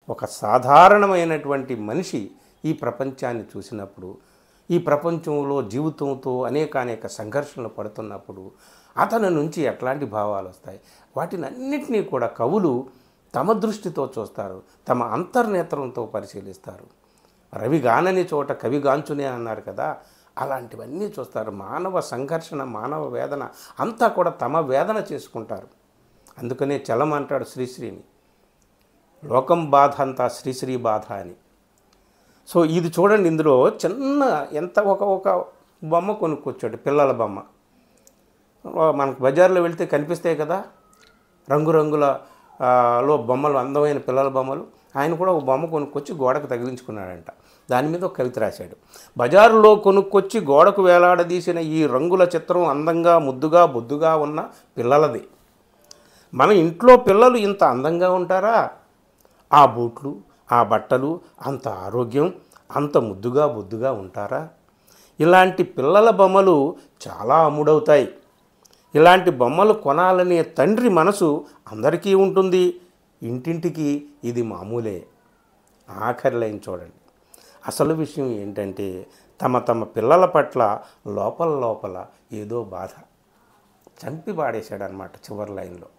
ఒక సాధారణమైనటువంటి మనిషి ఈ ప్రపంచాన్ని చూసినప్పుడు, ఈ ప్రపంచంలో జీవితంతో అనేక సంఘర్షణలు పడుతున్నప్పుడు అతని నుంచి ఎట్లాంటి భావాలు వస్తాయి, వాటిని అన్నిటినీ కూడా కవులు తమ దృష్టితో చూస్తారు, తమ అంతర్నేత్రంతో పరిశీలిస్తారు. రవిగానని చోట కవిగాంచునే అన్నారు కదా, అలాంటివన్నీ చూస్తారు. మానవ సంఘర్షణ, మానవ వేదన అంతా కూడా తమ వేదన చేసుకుంటారు. అందుకనే చలం అంటాడు శ్రీశ్రీని, లోకం బాధ అంతా శ్రీశ్రీ బాధ అని. సో ఇది చూడండి, ఇందులో చిన్న ఎంత ఒక బొమ్మ కొనుక్కొచ్చాడు, పిల్లల బొమ్మ. మనకు బజార్లో వెళ్తే కనిపిస్తాయి కదా రంగురంగుల లో బొమ్మలు, అందమైన పిల్లల బొమ్మలు. ఆయన కూడా ఒక బొమ్మ కొనుక్కొచ్చి గోడకు తగిలించుకున్నాడంట. దాని మీద ఒక కవిత రాశాడు. బజారులో కొనుక్కొచ్చి గోడకు వేలాడదీసిన ఈ రంగుల చిత్రం అందంగా ముద్దుగా బొద్దుగా ఉన్న పిల్లలది. మన ఇంట్లో పిల్లలు ఇంత అందంగా ఉంటారా? ఆ బూట్లు, ఆ బట్టలు, అంత ఆరోగ్యం, అంత ముద్దుగా బొద్దుగా ఉంటారా? ఇలాంటి పిల్లల బొమ్మలు చాలా అమ్ముడవుతాయి. ఇలాంటి బొమ్మలు కొనాలనే తండ్రి మనసు అందరికీ ఉంటుంది, ఇంటింటికి ఇది మామూలే. ఆఖరి లైన్ చూడండి. అసలు విషయం ఏంటంటే తమ పిల్లల పట్ల లోపల ఏదో బాధ. చంపి పాడేశాడు అన్నమాట చివరి లైన్లో.